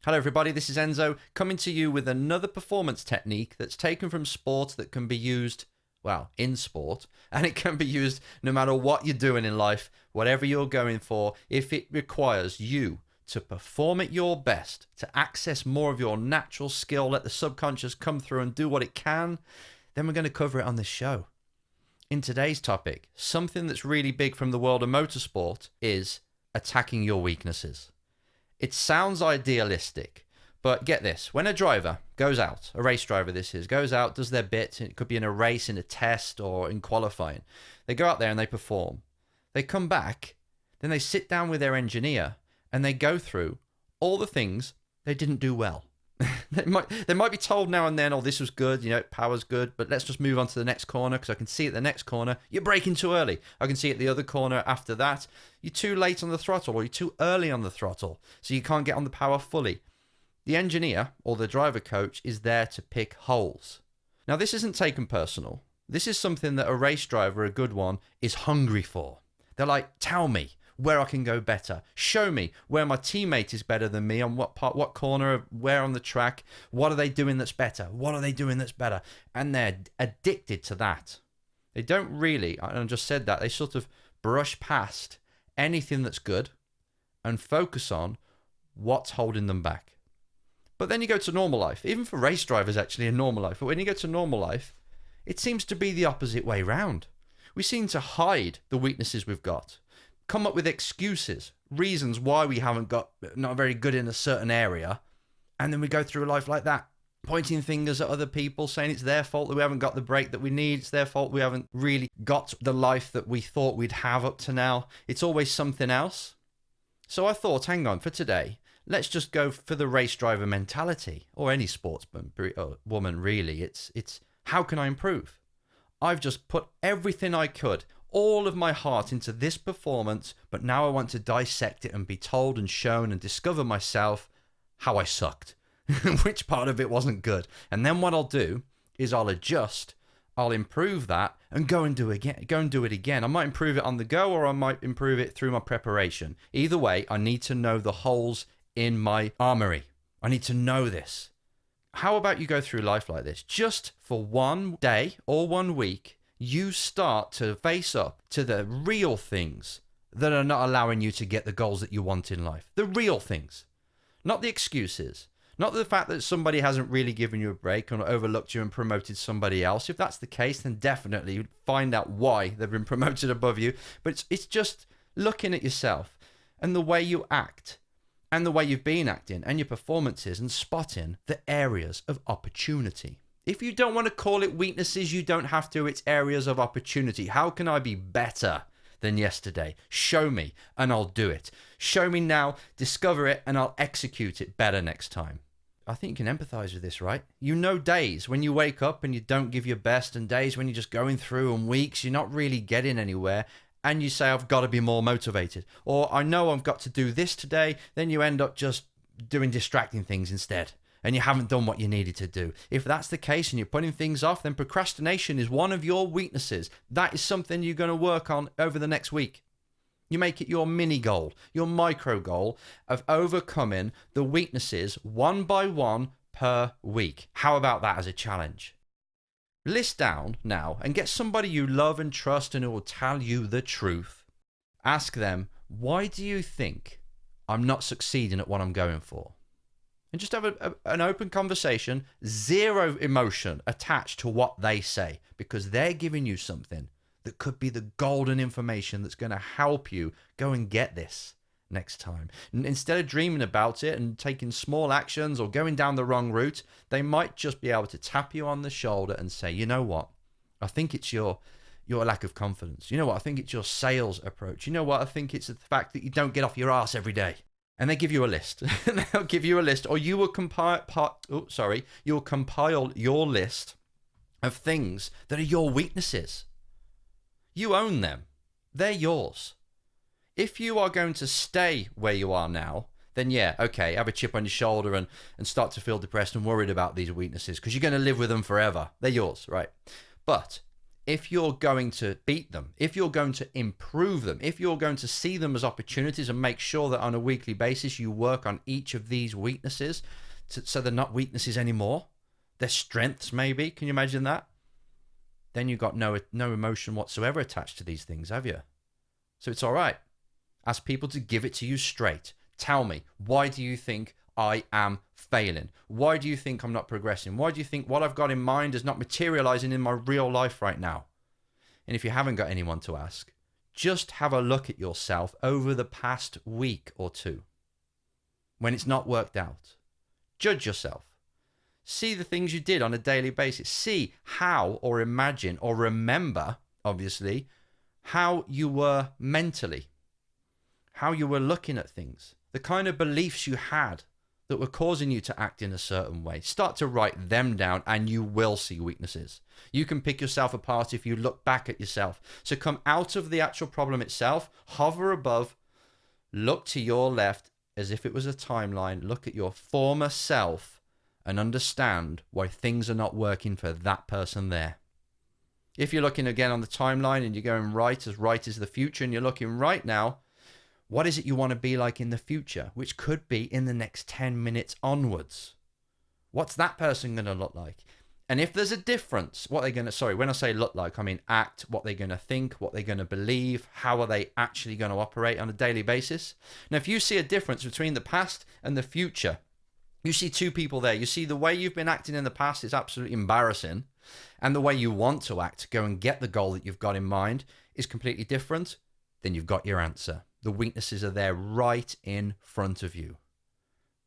Hello everybody, this is Enzo coming to you with another performance technique that's taken from sport that can be used, well, in sport, and it can be used no matter what you're doing in life, whatever you're going for. If it requires you to perform at your best, to access more of your natural skill, let the subconscious come through and do what it can, then we're going to cover it on this show. In today's topic, something that's really big from the world of motorsport is attacking your weaknesses. It sounds idealistic, but get this. When a driver goes out, a race driver this is, goes out, does their bit, it could be in a race, in a test, or in qualifying. They go out there and they perform. They come back, then they sit down with their engineer, and they go through all the things they didn't do well. They might be told now and then, oh, this was good, power's good, but let's just move on to the next corner because I can see at the next corner, you're braking too early. I can see at the other corner after that, you're too late on the throttle or you're too early on the throttle, so you can't get on the power fully. The engineer or the driver coach is there to pick holes. Now, this isn't taken personal. This is something that a race driver, a good one, is hungry for. They're like, tell me where I can go better. Show me where my teammate is better than me, on what part, what corner, where on the track. What are they doing that's better? What are they doing that's better? And they're addicted to that. They don't really, I just said that, they sort of brush past anything that's good and focus on what's holding them back. But then you go to normal life, even for race drivers actually in normal life, but when you go to normal life, it seems to be the opposite way round. We seem to hide the weaknesses we've got. Come up with excuses, reasons why we haven't not very good in a certain area, and then we go through life like that, pointing fingers at other people, saying it's their fault that we haven't got the break that we need, it's their fault we haven't really got the life that we thought we'd have up to now. It's always something else. So I thought, hang on, for today, let's just go for the race driver mentality, or any sportsman or woman really. It's how can I improve? I've just put everything I could, all of my heart into this performance, but now I want to dissect it and be told and shown and discover myself how I sucked, which part of it wasn't good. And then what I'll do is I'll adjust, I'll improve that and go and do it again. I might improve it on the go, or I might improve it through my preparation. Either way, I need to know the holes in my armory. I need to know this. How about you go through life like this? Just for one day or 1 week, you start to face up to the real things that are not allowing you to get the goals that you want in life. The real things. Not the excuses. Not the fact that somebody hasn't really given you a break or overlooked you and promoted somebody else. If that's the case, then definitely find out why they've been promoted above you. But it's just looking at yourself and the way you act and the way you've been acting and your performances and spotting the areas of opportunity. If you don't want to call it weaknesses, you don't have to. It's areas of opportunity. How can I be better than yesterday? Show me and I'll do it. Show me now, discover it, and I'll execute it better next time. I think you can empathize with this, right? You know days when you wake up and you don't give your best, and days when you're just going through, and weeks you're not really getting anywhere, and you say, I've got to be more motivated. Or I know I've got to do this today. Then you end up just doing distracting things instead, and you haven't done what you needed to do. If that's the case and you're putting things off, then procrastination is one of your weaknesses. That is something you're going to work on over the next week. You make it your mini goal, your micro goal of overcoming the weaknesses one by one per week. How about that as a challenge? List down now and get somebody you love and trust and who will tell you the truth. Ask them, why do you think I'm not succeeding at what I'm going for? And just have an open conversation, zero emotion attached to what they say, because they're giving you something that could be the golden information that's going to help you go and get this next time. Instead of dreaming about it and taking small actions or going down the wrong route, they might just be able to tap you on the shoulder and say, you know what? I think it's your lack of confidence. You know what? I think it's your sales approach. You know what? I think it's the fact that you don't get off your ass every day. And they give you a list. They'll give you a list, or you will compile your list of things that are your weaknesses. You own them. They're yours. If you are going to stay where you are now, then yeah, okay, have a chip on your shoulder and start to feel depressed and worried about these weaknesses because you're going to live with them forever. They're yours, right? But if you're going to beat them, if you're going to improve them, if you're going to see them as opportunities and make sure that on a weekly basis you work on each of these weaknesses so they're not weaknesses anymore, they're strengths maybe, can you imagine that? Then you've got no emotion whatsoever attached to these things, have you? So it's all right. Ask people to give it to you straight. Tell me, why do you think I am failing? Why do you think I'm not progressing? Why do you think what I've got in mind is not materializing in my real life right now? And if you haven't got anyone to ask, just have a look at yourself over the past week or two when it's not worked out. Judge yourself. See the things you did on a daily basis. See how, or imagine, or remember, obviously, how you were mentally, how you were looking at things, the kind of beliefs you had that were causing you to act in a certain way. Start to write them down and you will see weaknesses. You can pick yourself apart if you look back at yourself. So come out of the actual problem itself, hover above, look to your left as if it was a timeline, look at your former self and understand why things are not working for that person there. If you're looking again on the timeline and you're going right is the future and you're looking right now, what is it you want to be like in the future, which could be in the next 10 minutes onwards? What's that person going to look like? And if there's a difference, what they're going to, sorry, when I say look like, I mean act, what they're going to think, what they're going to believe, how are they actually going to operate on a daily basis? Now, if you see a difference between the past and the future, you see two people there. You see the way you've been acting in the past is absolutely embarrassing. And the way you want to act to go and get the goal that you've got in mind is completely different. Then you've got your answer. The weaknesses are there right in front of you.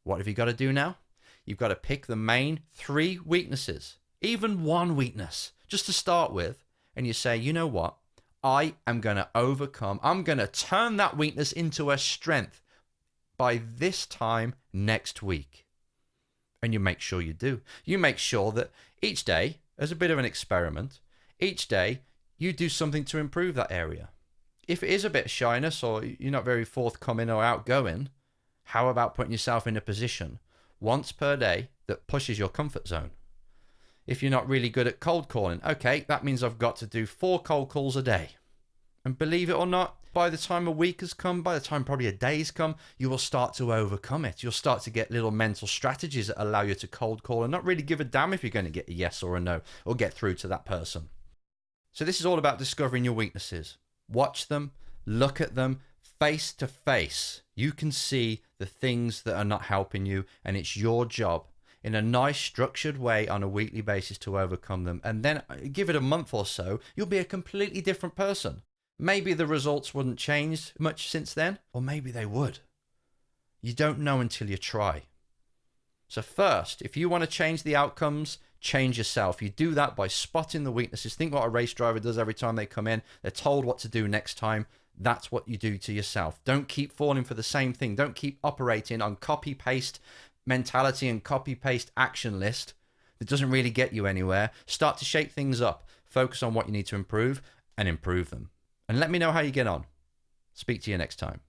What have you got to do now? You've got to pick the main 3 weaknesses, even one weakness, just to start with. And you say, you know what? I am going to overcome. I'm going to turn that weakness into a strength by this time next week. And you make sure you do. You make sure that each day, as a bit of an experiment, each day you do something to improve that area. If it is a bit of shyness or you're not very forthcoming or outgoing, how about putting yourself in a position once per day that pushes your comfort zone? If you're not really good at cold calling, okay, that means I've got to do 4 cold calls a day. And believe it or not, by the time a week has come, by the time probably a day's come, you will start to overcome it. You'll start to get little mental strategies that allow you to cold call and not really give a damn if you're going to get a yes or a no or get through to that person. So this is all about discovering your weaknesses. Watch them, look at them face to face. You can see the things that are not helping you, and it's your job in a nice structured way on a weekly basis to overcome them. And then give it a month or so, you'll be a completely different person. Maybe the results wouldn't change much since then, or maybe they would. You don't know until you try. So first, if you want to change the outcomes, change yourself. You do that by spotting the weaknesses. Think what a race driver does every time they come in. They're told what to do next time. That's what you do to yourself. Don't keep falling for the same thing. Don't keep operating on copy-paste mentality and copy-paste action list that doesn't really get you anywhere. Start to shake things up. Focus on what you need to improve and improve them. And let me know how you get on. Speak to you next time.